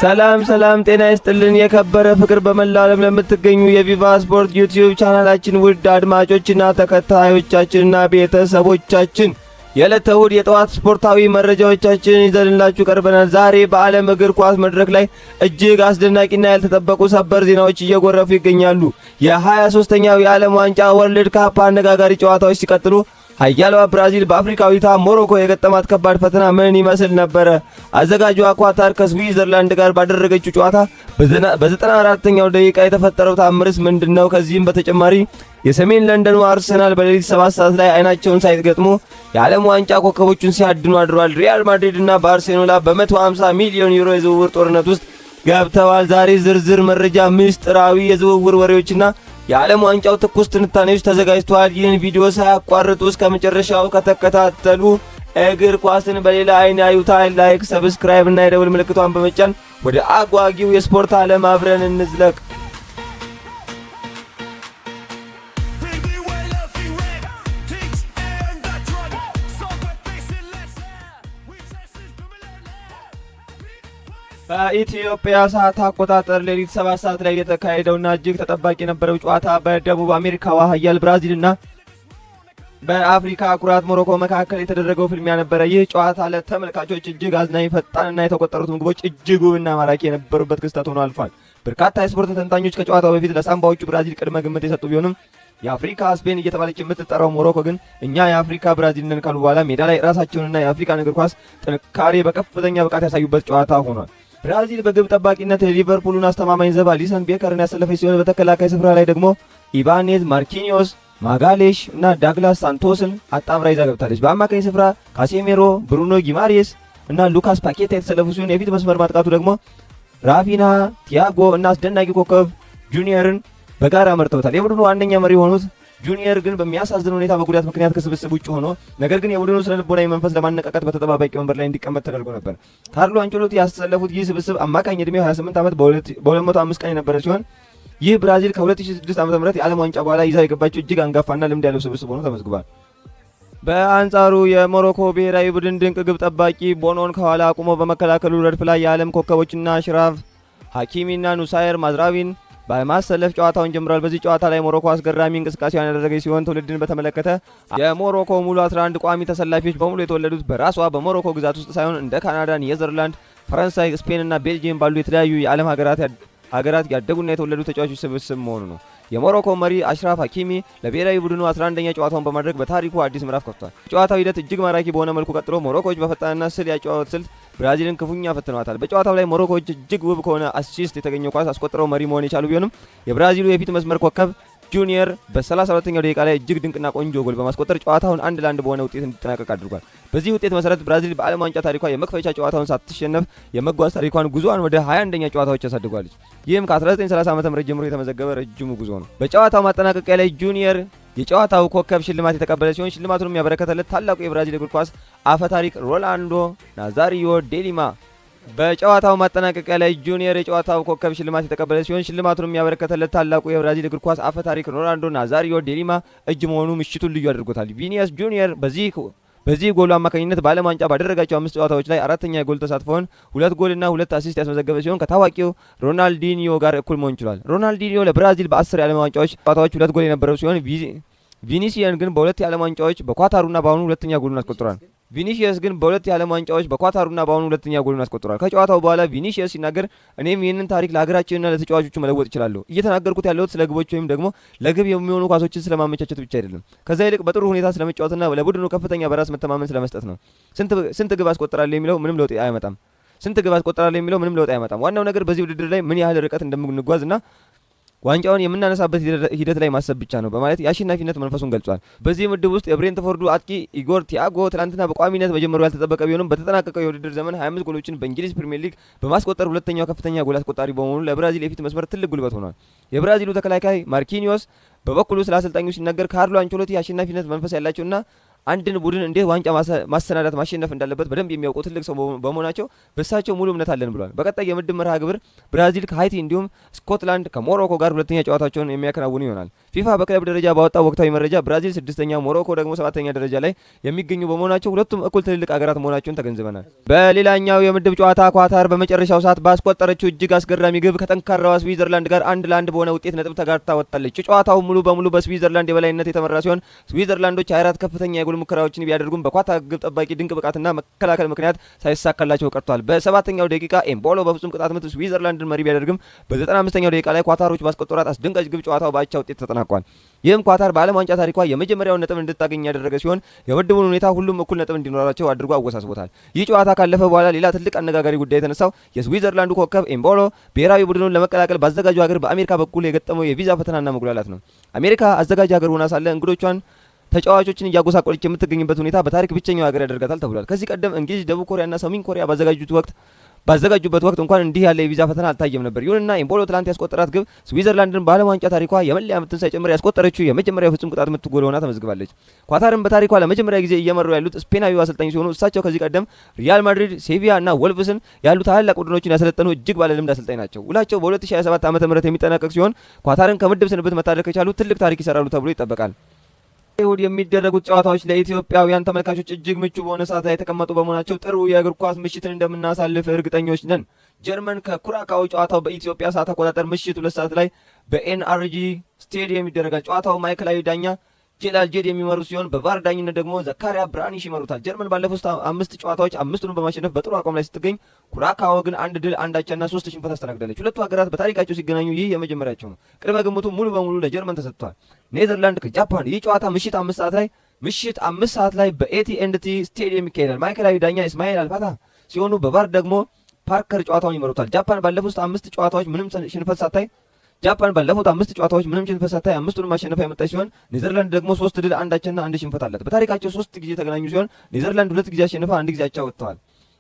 ሰላም ጤና ይስጥልን። የከበረ ፍቅር በመላው ዓለም ለምትገኙ የቪቫ ስፖርት ዩቲዩብ ቻናላችን ውድ አድማጮችና ተከታዮቻችንና ቤተሰቦቻችን የዕለተ እሁድ የጠዋት ስፖርታዊ መረጃዎቻችንን ይዘንላችሁ ቀርበናል። ዛሬ በዓለም እግር ኳስ መድረክ ላይ እጅግ አስደናቂና ያልተጠበቁ ሰበር ዜናዎች እየጎረፉ ይገኛሉ። የ23ኛው የዓለም ዋንጫ ወርልድ ካፕ አነጋጋሪ ጨዋታዎች ሲቀጥሉ ኃያሏ ብራዚል በአፍሪካዊቷ ሞሮኮ የገጠማት ከባድ ፈተና ምን ይመስል ነበረ? አዘጋጇ ኳታር ከስዊዘርላንድ ጋር ባደረገችው ጨዋታ በ94ኛው ደቂቃ የተፈጠረው ታምርስ ምንድነው? ከዚህም በተጨማሪ የሰሜን ለንደኑ አርሰናል በሌሊት 7 ሰዓት ላይ አይናቸውን ሳይገጥሙ የዓለም ዋንጫ ኮከቦቹን ሲያድኑ አድረዋል። ሪያል ማድሪድ እና ባርሴሎና በ150 ሚሊዮን ዩሮ የዝውውር ጦርነት ውስጥ ገብተዋል። ዛሬ ዝርዝር መረጃ፣ ምስጢራዊ የዝውውር ወሬዎችና የዓለም ዋንጫው ትኩስ ትንታኔዎች ተዘጋጅተዋል። ይህን ቪዲዮ ሳያቋርጡ እስከ መጨረሻው ከተከታተሉ እግር ኳስን በሌላ አይን ያዩታል። ላይክ፣ ሰብስክራይብ እና የደውል ምልክቷን በመጫን ወደ አጓጊው የስፖርት ዓለም አብረን እንዝለቅ። በኢትዮጵያ ሰዓት አቆጣጠር ሌሊት 7 ሰዓት ላይ የተካሄደውና እጅግ ተጠባቂ የነበረው ጨዋታ በደቡብ አሜሪካዋ ኃያል ብራዚልና በአፍሪካ ኩራት ሞሮኮ መካከል የተደረገው ፍልሚያ ነበረ። ይህ ጨዋታ ለተመልካቾች እጅግ አዝናኝ፣ ፈጣንና የተቆጠሩት ምግቦች እጅግ ውብና ማራኪ የነበሩበት ክስተት ሆኖ አልፏል። በርካታ የስፖርት ተንታኞች ከጨዋታው በፊት ለሳምባዎቹ ብራዚል ቅድመ ግምት የሰጡ ቢሆንም የአፍሪካ ስፔን እየተባለች የምትጠራው ሞሮኮ ግን እኛ የአፍሪካ ብራዚል ነን ካሉ በኋላ ሜዳ ላይ ራሳቸውንና የአፍሪካን እግር ኳስ ጥንካሬ በከፍተኛ ብቃት ያሳዩበት ጨዋታ ሆኗል። ብራዚል በግብ ጠባቂነት የሊቨርፑልን አስተማማኝ ዘብ አሊሰን ቤከርን ያሰለፈች ሲሆን በተከላካይ ስፍራ ላይ ደግሞ ኢባኔዝ፣ ማርኪኒዮስ፣ ማጋሌሽ እና ዳግላስ ሳንቶስን አጣምራ ይዛ ገብታለች። በአማካኝ ስፍራ ካሴሜሮ፣ ብሩኖ ጊማሬስ እና ሉካስ ፓኬታ የተሰለፉ ሲሆን የፊት መስመር ማጥቃቱ ደግሞ ራፊና፣ ቲያጎ እና አስደናቂ ኮከብ ጁኒየርን በጋራ መርተውታል። የቡድኑ ዋነኛ መሪ የሆኑት ጁኒየር ግን በሚያሳዝን ሁኔታ በጉዳት ምክንያት ከስብስብ ውጭ ሆኖ ነገር ግን የቡድኑ ስነ ልቦናዊ መንፈስ ለማነቃቃት በተጠባባቂ ወንበር ላይ እንዲቀመጥ ተደርጎ ነበር። ካርሎ አንቸሎቲ ያሰለፉት ይህ ስብስብ አማካኝ ዕድሜው 28 ዓመት በ205 ቀን የነበረ ሲሆን ይህ ብራዚል ከ2006 ዓ.ም የዓለም ዋንጫ በኋላ ይዛ የገባቸው እጅግ አንጋፋና ልምድ ያለው ስብስብ ሆኖ ተመዝግቧል። በአንጻሩ የሞሮኮ ብሔራዊ ቡድን ድንቅ ግብ ጠባቂ ቦኖን ከኋላ አቁሞ በመከላከሉ ረድፍ ላይ የዓለም ኮከቦችና አሽራፍ ሐኪሚና ኑሳይር ማዝራዊን በማሰለፍ ጨዋታውን ጀምሯል። በዚህ ጨዋታ ላይ ሞሮኮ አስገራሚ እንቅስቃሴዋን ያደረገች ሲሆን ትውልድን በተመለከተ የሞሮኮ ሙሉ 11 ቋሚ ተሰላፊዎች በሙሉ የተወለዱት በራሷ በሞሮኮ ግዛት ውስጥ ሳይሆን እንደ ካናዳ፣ ኔዘርላንድ፣ ፈረንሳይ፣ ስፔን እና ቤልጂየም ባሉ የተለያዩ የዓለም ሀገራት ያደጉና የተወለዱ ተጫዋቾች ስብስብ መሆኑ ነው። የሞሮኮ መሪ አሽራፍ ሐኪሚ ለብሔራዊ ቡድኑ 11ኛ ጨዋታውን በማድረግ በታሪኩ አዲስ ምዕራፍ ከፍቷል። ጨዋታው ሂደት እጅግ ማራኪ በሆነ መልኩ ቀጥሎ ሞሮኮዎች በፈጣንና ስል ያጨዋወት ስልት ብራዚልን ክፉኛ ፈትነዋታል። በጨዋታው ላይ ሞሮኮዎች እጅግ ውብ ከሆነ አሲስት የተገኘው ኳስ አስቆጥረው መሪ መሆን የቻሉ ቢሆንም የብራዚሉ የፊት መስመር ኮከብ ጁኒየር በ32ኛው ደቂቃ ላይ እጅግ ድንቅና ቆንጆ ጎል በማስቆጠር ጨዋታውን 1-1 በሆነ ውጤት እንዲጠናቀቅ አድርጓል። በዚህ ውጤት መሰረት ብራዚል በዓለም ዋንጫ ታሪኳ የመክፈቻ ጨዋታውን ሳትሸነፍ የመጓዝ ታሪኳን ጉዞዋን ወደ 21ኛ ጨዋታዎች ያሳድጓለች። ይህም ከ1930 ዓ.ም ጀምሮ የተመዘገበ ረጅሙ ጉዞ ነው። በጨዋታው ማጠናቀቂያ ላይ ጁኒየር የጨዋታው ኮከብ ሽልማት የተቀበለ ሲሆን ሽልማቱንም ያበረከተለት ታላቁ የብራዚል እግር ኳስ አፈ ታሪክ ሮላንዶ ናዛሪዮ ዴሊማ በጨዋታው ማጠናቀቂያ ላይ ጁኒየር የጨዋታው ኮከብ ሽልማት የተቀበለ ሲሆን ሽልማቱንም ያበረከተለት ታላቁ የብራዚል እግር ኳስ አፈ ታሪክ ሮላንዶ ናዛሪዮ ዴሊማ እጅ መሆኑ ምሽቱን ልዩ አድርጎታል። ቪኒሲየስ ጁኒየር በዚህ ጎሉ አማካኝነት በዓለም ዋንጫ ባደረጋቸው 5 ጨዋታዎች ላይ 4ኛ የጎል ተሳትፎውን 2 ጎልና 2 አሲስት ያስመዘገበ ሲሆን ከታዋቂው ሮናልዲኒዮ ጋር እኩል መሆን ችሏል። ሮናልዲኒዮ ለብራዚል በ10 የዓለም ዋንጫዎች ጨዋታዎች 2 ጎል የነበረው ሲሆን ቪኒሲየስ ግን በ2 የዓለም ዋንጫዎች በኳታሩና በአሁኑ ሁለተኛ ጎሉን አስቆጥሯል። ከጨዋታው በኋላ ቪኒሲየስ ሲናገር እኔም ይህንን ታሪክ ለሀገራችንና ለተጫዋቾቹ መለወጥ እችላለሁ። እየተናገርኩት ያለሁት ስለ ግቦች ወይም ደግሞ ለግብ የሚሆኑ ኳሶችን ስለማመቻቸት ብቻ አይደለም። ከዛ ይልቅ በጥሩ ሁኔታ ስለመጫወትና ለቡድኑ ከፍተኛ በራስ መተማመን ስለመስጠት ነው። ስንት ግብ አስቆጥራለሁ የሚለው ምንም ለውጥ አያመጣም። ዋናው ነገር በዚህ ውድድር ላይ ምን ያህል ርቀት እንደምንጓዝና ዋንጫውን የምናነሳበት ሂደት ላይ ማሰብ ብቻ ነው በማለት የአሸናፊነት መንፈሱን ገልጿል። በዚህ ምድብ ውስጥ የብሬንትፎርዱ አጥቂ ኢጎር ቲያጎ ትናንትና በቋሚነት መጀመሩ ያልተጠበቀ ቢሆንም በተጠናቀቀው የውድድር ዘመን 25 ጎሎችን በእንግሊዝ ፕሪሚየር ሊግ በማስቆጠር ሁለተኛው ከፍተኛ ጎል አስቆጣሪ በመሆኑ ለብራዚል የፊት መስመር ትልቅ ጉልበት ሆኗል። የብራዚሉ ተከላካይ ማርኪኒዮስ በበኩሉ ስለ አሰልጣኙ ሲናገር ካርሎ አንቸሎቲ የአሸናፊነት መንፈስ ያላቸውና አንድን ቡድን እንዴት ዋንጫ ማሰናዳት ማሸነፍ እንዳለበት በደንብ የሚያውቁ ትልቅ ሰው በመሆናቸው በእሳቸው ሙሉ እምነት አለን ብሏል። በቀጣይ የምድብ መርሃ ግብር ብራዚል ከሃይቲ እንዲሁም ስኮትላንድ ከሞሮኮ ጋር ሁለተኛ ጨዋታቸውን የሚያከናውኑ ይሆናል። ፊፋ በክለብ ደረጃ ባወጣው ወቅታዊ መረጃ ብራዚል 6ኛ፣ ሞሮኮ ደግሞ 7ኛ ደረጃ ላይ የሚገኙ በመሆናቸው ሁለቱም እኩል ትልልቅ ሀገራት መሆናቸውን ተገንዝበናል። በሌላኛው የምድብ ጨዋታ ኳታር በመጨረሻው ሰዓት ባስቆጠረችው እጅግ አስገራሚ ግብ ከጠንካራዋ ስዊዘርላንድ ጋር 1-1 በሆነ ውጤት ነጥብ ተጋርታ ወጣለች። ጨዋታው ሙሉ በሙሉ በስዊዘርላንድ የበላይነት የተመራ ሲሆን ስዊዘርላንዶች 24 ከፍተኛ የጎል ሙከራዎችን ቢያደርጉም በኳታር ግብ ጠባቂ ድንቅ ብቃትና መከላከል ምክንያት ሳይሳካላቸው ቀርቷል። በ7ኛው ደቂቃ ኤምቦሎ በፍጹም ቅጣት ምት ስዊዘርላንድን መሪ ቢያደርግም በ95ኛው ደቂቃ ላይ ኳታሮች ባስቆጠሯት አስደንጋጭ ግብ ጨዋታው በአቻ ውጤት ተጠናቋል። ይህም ኳታር በዓለም ዋንጫ ታሪኳ የመጀመሪያውን ነጥብ እንድታገኝ ያደረገ ሲሆን የምድቡን ሁኔታ ሁሉም እኩል ነጥብ እንዲኖራቸው አድርጎ አወሳስቦታል። ይህ ጨዋታ ካለፈ በኋላ ሌላ ትልቅ አነጋጋሪ ጉዳይ የተነሳው የስዊዘርላንዱ ኮከብ ኤምቦሎ ብሔራዊ ቡድኑን ለመቀላቀል ባዘጋጁ ሀገር በአሜሪካ በኩል የገጠመው የቪዛ ፈተናና መጉላላት ነው። አሜሪካ አዘጋጅ ሀገር ሆና ሳለ እንግዶቿን ተጫዋቾችን እያጎሳቆለች የምትገኝበት ሁኔታ በታሪክ ብቸኛው ሀገር ያደርጋታል ተብሏል። ከዚህ ቀደም እንግሊዝ፣ ደቡብ ኮሪያና ሰሜን ኮሪያ ባዘጋጁበት ወቅት እንኳን እንዲህ ያለ የቪዛ ፈተና አልታየም ነበር። ይሁንና ኤምቦሎ ትላንት ያስቆጠራት ግብ ስዊዘርላንድን በዓለም ዋንጫ ታሪኳ የመለያ ምትን ሳይጨምር ያስቆጠረችው የመጀመሪያው ፍጹም ቅጣት ምት ጎል ሆና ተመዝግባለች። ኳታርን በታሪኳ ለመጀመሪያ ጊዜ እየመሩ ያሉት ስፔናዊው አሰልጣኝ ሲሆኑ እሳቸው ከዚህ ቀደም ሪያል ማድሪድ፣ ሴቪያ እና ወልቭስን ያሉ ታላላቅ ቡድኖችን ያሰለጠኑ እጅግ ባለልምድ አሰልጣኝ ናቸው። ውላቸው በ2027 ዓ.ም የሚጠናቀቅ ሲሆን ኳታርን ከምድብ ስንብት መታደግ ከቻሉ ትልቅ ታሪክ ይሰራሉ ተብሎ ይጠበቃል። እሁድ የሚደረጉት ጨዋታዎች ለኢትዮጵያውያን ተመልካቾች እጅግ ምቹ በሆነ ሰዓት ላይ የተቀመጡ በመሆናቸው ጥሩ የእግር ኳስ ምሽትን እንደምናሳልፍ እርግጠኞች ነን። ጀርመን ከኩራካው ጨዋታው በኢትዮጵያ ሰዓት አቆጣጠር ምሽት 2 ሰዓት ላይ በኤንአርጂ ስቴዲየም ይደረጋል። ጨዋታው ማዕከላዊ ዳኛ ጄላልጄድ የሚመሩ ሲሆን በቫር ዳኝነት ደግሞ ዘካሪያ ብራኒሽ ይመሩታል። ጀርመን ባለፉት 5 ጨዋታዎች 5ቱን በማሸነፍ በጥሩ አቋም ላይ ስትገኝ፣ ኩራካኦ ግን 1 ድል 1 አቻና 3 ሽንፈት አስተናግዳለች። ሁለቱ ሀገራት በታሪካቸው ሲገናኙ ይህ የመጀመሪያቸው ነው። ቅድመ ግምቱ ሙሉ በሙሉ ለጀርመን ተሰጥቷል። ኔዘርላንድ ከጃፓን። ይህ ጨዋታ ምሽት 5 ሰዓት ላይ በኤቲኤንዲ ስቴዲየም ይካሄዳል። ማዕከላዊ ዳኛ ኢስማኤል አልፋታ ሲሆኑ በቫር ደግሞ ፓርከር ጨዋታውን ይመሩታል። ጃፓን ባለፉት 5 ጨዋታዎች ምንም ሽንፈት ሳታይ 5ቱን ማሸነፍ ያመጣች ሲሆን ኔዘርላንድ ደግሞ 3 ድል 1 አቻና 1 ሽንፈት አላት። በታሪካቸው 3 ጊዜ የተገናኙ ሲሆን ኔዘርላንድ 2 ጊዜ አሸንፋ 1 ጊዜ አቻ ወጥተዋል።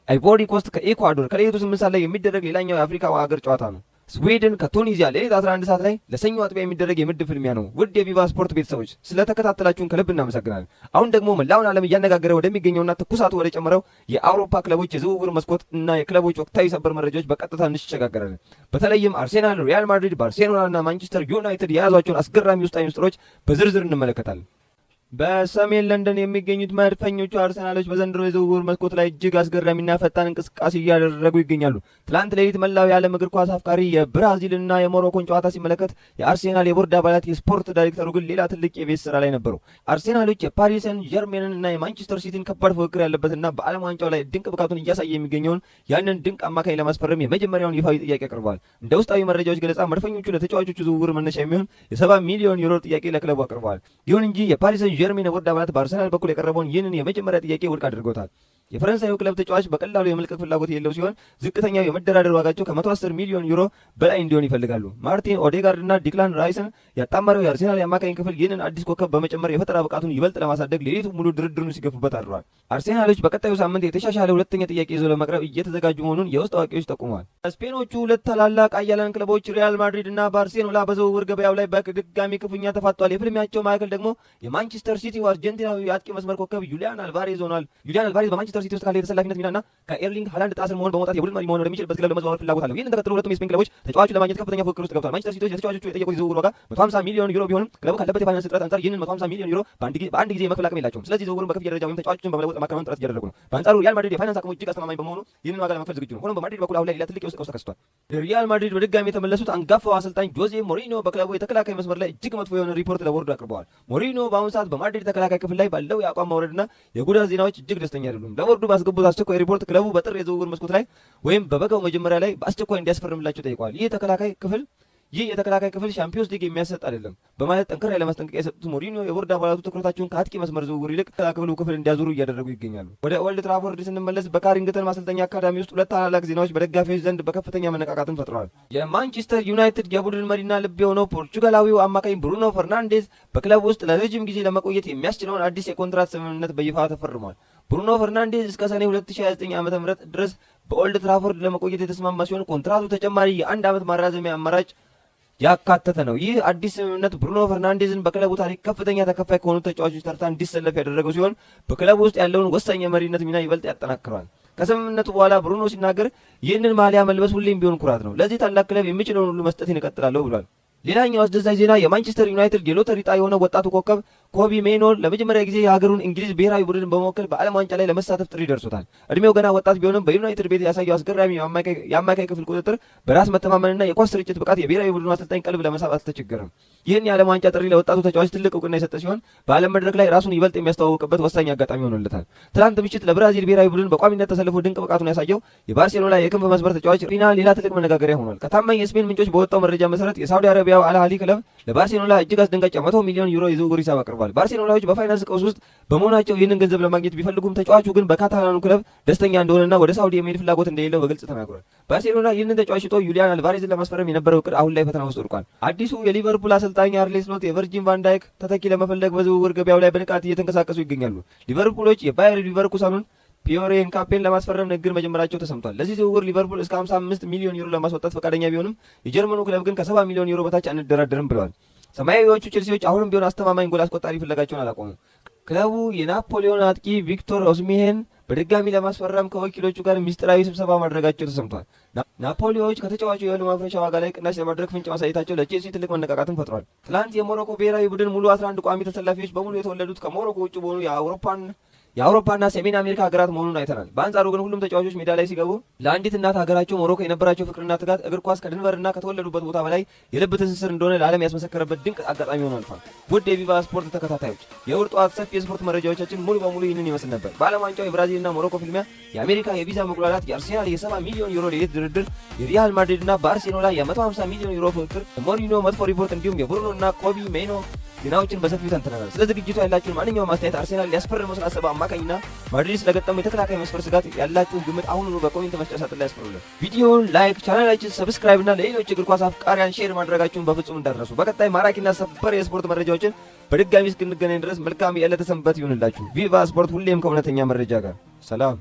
አይቮሪ ኮስት ከኢኳዶር ከሌሊቱ 8 ሰዓት ላይ የሚደረግ ሌላኛው የአፍሪካ ሀገር ጨዋታ ነው። ስዊድን ከቱኒዚያ ሌሊት 11 ሰዓት ላይ ለሰኞ አጥቢያ የሚደረግ የምድብ ፍልሚያ ነው። ውድ የቪቫ ስፖርት ቤተሰቦች ስለተከታተላችሁን ከልብ እናመሰግናለን። አሁን ደግሞ መላውን ዓለም እያነጋገረ ወደሚገኘውና ትኩሳቱ ወደ ጨመረው የአውሮፓ ክለቦች የዝውውር መስኮት እና የክለቦች ወቅታዊ ሰበር መረጃዎች በቀጥታ እንሸጋገራለን። በተለይም አርሴናል፣ ሪያል ማድሪድ፣ ባርሴሎና እና ማንቸስተር ዩናይትድ የያዟቸውን አስገራሚ ውስጣዊ ምስጢሮች በዝርዝር እንመለከታለን። በሰሜን ለንደን የሚገኙት መድፈኞቹ አርሰናሎች በዘንድሮ የዝውውር መስኮት ላይ እጅግ አስገራሚና ፈጣን እንቅስቃሴ እያደረጉ ይገኛሉ። ትላንት ሌሊት መላው የዓለም እግር ኳስ አፍቃሪ የብራዚልና የሞሮኮን ጨዋታ ሲመለከት የአርሴናል የቦርድ አባላት የስፖርት ዳይሬክተሩ ግን ሌላ ትልቅ የቤት ስራ ላይ ነበሩ። አርሴናሎች የፓሪስ ሰን ጀርሜንን እና የማንቸስተር ሲቲን ከባድ ፉክክር ያለበትና በዓለም ዋንጫው ላይ ድንቅ ብቃቱን እያሳየ የሚገኘውን ያንን ድንቅ አማካኝ ለማስፈረም የመጀመሪያውን ይፋዊ ጥያቄ አቅርበዋል። እንደ ውስጣዊ መረጃዎች ገለጻ መድፈኞቹ ለተጫዋቾቹ ዝውውር መነሻ የሚሆን የ70 ሚሊዮን ዩሮ ጥያቄ ለክለቡ አቅርበዋል። ይሁን እንጂ የፓሪስ ሰን ጀርሜን የቦርድ አባላት በአርሰናል በኩል የቀረበውን ይህንን የመጀመሪያ ጥያቄ ውድቅ አድርገውታል። የፈረንሳዩ ክለብ ተጫዋች በቀላሉ የመልቀቅ ፍላጎት የሌለው ሲሆን ዝቅተኛው የመደራደር ዋጋቸው ከ110 ሚሊዮን ዩሮ በላይ እንዲሆን ይፈልጋሉ። ማርቲን ኦዴጋርድ እና ዲክላን ራይስን ያጣመረው የአርሴናል የአማካኝ ክፍል ይህንን አዲስ ኮከብ በመጨመር የፈጠራ ብቃቱን ይበልጥ ለማሳደግ ሌሊቱ ሙሉ ድርድሩን ሲገፉበት አድረዋል። አርሴናሎች በቀጣዩ ሳምንት የተሻሻለ ሁለተኛ ጥያቄ ይዘው ለመቅረብ እየተዘጋጁ መሆኑን የውስጥ አዋቂዎች ጠቁመዋል። ስፔኖቹ ሁለት ታላላቅ አያላን ክለቦች ሪያል ማድሪድ እና ባርሴሎና በዝውውር ገበያው ላይ በድጋሚ ክፉኛ ተፋጠዋል። የፍልሚያቸው ማዕከል ደግሞ የማንቸስተር ሲቲው አርጀንቲናዊ የአጥቂ መስመር ኮከብ ዩሊያን አልቫሬዝ ሆኗል። ዩሊያን አልቫሬዝ በማንቸስተር ሲቲ ውስጥ ካለ የተሰላፊነት ሚናና ከኤርሊንግ ሃላንድ ጣስር መሆን በመውጣት የቡድን መሪ መሆን ወደሚችልበት ክለብ ለመዘዋወር ፍላጎት አለው። ይህንን ተከትሎ ሁለቱም የስፔን ክለቦች ተጫዋቹን ለማግኘት ከፍተኛ ፉክክር ውስጥ ገብተዋል። ማንቸስተር ሲቲዎች ለተጫዋቾቹ የጠየቁት የዝውውር ዋጋ 150 ሚሊዮን ዩሮ ቢሆንም ክለቡ ካለበት የፋይናንስ እጥረት አንጻር ይህንን 150 ሚሊዮን ዩሮ በአንድ ጊዜ የመክፈል አቅም የላቸውም። ስለዚህ ዝውውሩን በክፍያ ደረጃ ወይም ተጫዋቾችን በመለወጥ ለማከናወን ጥረት እያደረጉ ነው። በአንጻሩ ሪያል ማድሪድ የፋይናንስ አቅሙ እጅግ አስተማማኝ በመሆኑ ይህንን ዋጋ ለመክፈል ዝግጁ ነው። ሆኖም በማድሪድ በኩል አሁን ላይ ሌላ ትልቅ የውስጥ ቀውስ ተከስቷል። ሪያል ማድሪድ በድጋሚ የተመለሱት አንጋፋው አሰልጣኝ ጆዜ ሞሪኖ በክለቡ የተከላካይ መስመር ላይ እጅግ መጥፎ የሆነ ሪፖርት ለቦርዱ አቅርበዋል። ሞሪኖ በአሁኑ ሰዓት በማድሪድ ተከላካይ ክፍል ላይ ባለው የአቋም ማውረድና የጉዳት ዜናዎች እጅግ ደስተኛ አይደሉም። ለቦርዱ ባስገቡት አስቸኳይ ሪፖርት ክለቡ በጥር የዝውውር መስኮት ላይ ወይም በበጋው መጀመሪያ ላይ በአስቸኳይ እንዲያስፈርምላቸው ጠይቀዋል። ይህ የተከላካይ ክፍል ሻምፒዮንስ ሊግ የሚያሰጥ አይደለም በማለት ጠንከር ያለ ማስጠንቀቂያ የሰጡት ሞሪኒዮ የቦርድ አባላቱ ትኩረታቸውን ከአጥቂ መስመር ዝውውር ይልቅ ተከላካዩ ክፍል እንዲያዞሩ እያደረጉ ይገኛሉ። ወደ ኦልድ ትራፎርድ ስንመለስ በካሪንግተን ማሰልጠኛ አካዳሚ ውስጥ ሁለት ታላላቅ ዜናዎች በደጋፊዎች ዘንድ በከፍተኛ መነቃቃትን ፈጥረዋል። የማንቸስተር ዩናይትድ የቡድን መሪና ልብ የሆነው ፖርቹጋላዊው አማካኝ ብሩኖ ፈርናንዴዝ በክለቡ ውስጥ ለረጅም ጊዜ ለመቆየት የሚያስችለውን አዲስ የኮንትራት ስምምነት በይፋ ተፈርሟል። ብሩኖ ፈርናንዴዝ እስከ ሰኔ 2029 ዓ.ም ድረስ በኦልድ ትራፎርድ ለመቆየት የተስማማ ሲሆን ኮንትራቱ ተጨማሪ የ1 ዓመት ማራዘሚያ አማራጭ ያካተተ ነው። ይህ አዲስ ስምምነት ብሩኖ ፈርናንዴዝን በክለቡ ታሪክ ከፍተኛ ተከፋይ ከሆኑ ተጫዋቾች ተርታ እንዲሰለፍ ያደረገው ሲሆን በክለቡ ውስጥ ያለውን ወሳኝ የመሪነት ሚና ይበልጥ ያጠናክረዋል። ከስምምነቱ በኋላ ብሩኖ ሲናገር ይህንን ማሊያ መልበስ ሁሌም ቢሆን ኩራት ነው፣ ለዚህ ታላቅ ክለብ የሚችለውን ሁሉ መስጠት እቀጥላለሁ ብሏል። ሌላኛው አስደሳች ዜና የማንቸስተር ዩናይትድ የሎተሪ ዕጣ የሆነ ወጣቱ ኮከብ ኮቢ ሜይኖ ለመጀመሪያ ጊዜ የሀገሩን እንግሊዝ ብሔራዊ ቡድን በመወከል በዓለም ዋንጫ ላይ ለመሳተፍ ጥሪ ደርሶታል። እድሜው ገና ወጣት ቢሆንም በዩናይትድ ቤት ያሳየው አስገራሚ የአማካይ ክፍል ቁጥጥር፣ በራስ መተማመንና የኳስ ስርጭት ብቃት የብሔራዊ ቡድኑ አሰልጣኝ ቀልብ ለመሳብ አልተቸገረም። ይህን የዓለም ዋንጫ ጥሪ ለወጣቱ ተጫዋች ትልቅ እውቅና የሰጠ ሲሆን በዓለም መድረክ ላይ ራሱን ይበልጥ የሚያስተዋውቅበት ወሳኝ አጋጣሚ ሆኖለታል። ትናንት ምሽት ለብራዚል ብሔራዊ ቡድን በቋሚነት ተሰልፎ ድንቅ ብቃቱን ያሳየው የባርሴሎና የክንፍ መስመር ተጫዋች ሪና ሌላ ትልቅ መነጋገሪያ ሆኗል። ከታማኝ የስፔን ምንጮች በወጣው መረጃ መሰረት የሳውዲ አረቢያው አልአህሊ ክለብ ለባርሴሎና እጅግ አስደንጋጭ 100 ሚሊዮን ዩሮ የዝውውር ሂሳብ አቅርቧል። ባርሴሎናዎች በፋይናንስ ቀውስ ውስጥ በመሆናቸው ይህንን ገንዘብ ለማግኘት ቢፈልጉም ተጫዋቹ ግን በካታላኑ ክለብ ደስተኛ እንደሆነና ወደ ሳውዲ የሚሄድ ፍላጎት እንደሌለው በግልጽ ተናግሯል። ባርሴሎና ይህንን ተጫዋች ሽጦ ዩሊያን አልቫሬዝን ለማስፈረም የነበረው እቅድ አሁን ላይ ፈተና ውስጥ ወድቋል። አዲሱ የሊቨርፑል አሰልጣኝ አርኔ ስሎት የቨርጂን ቫን ዳይክ ተተኪ ለመፈለግ በዝውውር ገበያው ላይ በንቃት እየተንቀሳቀሱ ይገኛሉ። ሊቨርፑሎች የባየር ሊቨርኩሰኑን ፒዮሬ ኤንካፔን ለማስፈረም ንግግር መጀመራቸው ተሰምቷል። ለዚህ ዝውውር ሊቨርፑል እስከ 55 ሚሊዮን ዩሮ ለማስወጣት ፈቃደኛ ቢሆንም የጀርመኑ ክለብ ግን ከ70 ሚሊዮን ዩሮ በታች አንደራደርም ብለዋል። ሰማያዊዎቹ ቼልሲዎች አሁንም ቢሆን አስተማማኝ ጎል አስቆጣሪ ፍለጋቸውን አላቆሙም። ክለቡ የናፖሊዮን አጥቂ ቪክቶር ኦስሜሄን በድጋሚ ለማስፈረም ከወኪሎቹ ጋር ሚስጥራዊ ስብሰባ ማድረጋቸው ተሰምቷል። ናፖሊዮች ከተጫዋቹ የውል ማፍረሻ ዋጋ ላይ ቅናሽ ለማድረግ ፍንጭ ማሳየታቸው ለቼልሲ ትልቅ መነቃቃትን ፈጥሯል። ትላንት የሞሮኮ ብሔራዊ ቡድን ሙሉ 11 ቋሚ ተሰላፊዎች በሙሉ የተወለዱት ከሞሮኮ ውጭ በሆኑ የአውሮፓና ሰሜን አሜሪካ ሀገራት መሆኑን አይተናል። በአንጻሩ ግን ሁሉም ተጫዋቾች ሜዳ ላይ ሲገቡ ለአንዲት እናት ሀገራቸው ሞሮኮ የነበራቸው ፍቅርና ትጋት እግር ኳስ ከድንበርና ከተወለዱበት ቦታ በላይ የልብ ትስስር እንደሆነ ለዓለም ያስመሰከረበት ድንቅ አጋጣሚ ሆኖ አልፏል። ውድ የቪቫ ስፖርት ተከታታዮች የእሁድ ጠዋት ሰፊ የስፖርት መረጃዎቻችን ሙሉ በሙሉ ይህንን ይመስል ነበር። በዓለም ዋንጫው የብራዚልና ሞሮኮ ፍልሚያ፣ የአሜሪካ የቪዛ መጉላላት፣ የአርሴናል የ70 ሚሊዮን ዩሮ ሌት ድርድር፣ የሪያል ማድሪድና ባርሴሎና የ150 ሚሊዮን ዩሮ ፍክክር፣ የሞሪኒዮ መጥፎ ሪፖርት እንዲሁም የብሩኖና ኮቢ ሜይኖ ዜናዎችን በሰፊው ተንትነናል። ስለ ዝግጅቱ ያላችሁን ማንኛውም አስተያየት፣ አርሴናል ሊያስፈርመው ስላሰበው አማካኝና ማድሪድ ስለገጠመው የተከላካይ መስመር ስጋት ያላችሁን ግምት አሁኑኑ በኮሜንት መስጫ ሳጥን ላይ ያስፈሩልን። ቪዲዮውን ላይክ፣ ቻናላችን ሰብስክራይብ እና ለሌሎች እግር ኳስ አፍቃሪያን ሼር ማድረጋችሁን በፍጹም እንዳትረሱ። በቀጣይ ማራኪና ሰበር የስፖርት መረጃዎችን በድጋሚ እስክንገናኝ ድረስ መልካም የዕለተ ሰንበት ይሁንላችሁ። ቪቫ ስፖርት ሁሌም ከእውነተኛ መረጃ ጋር። ሰላም።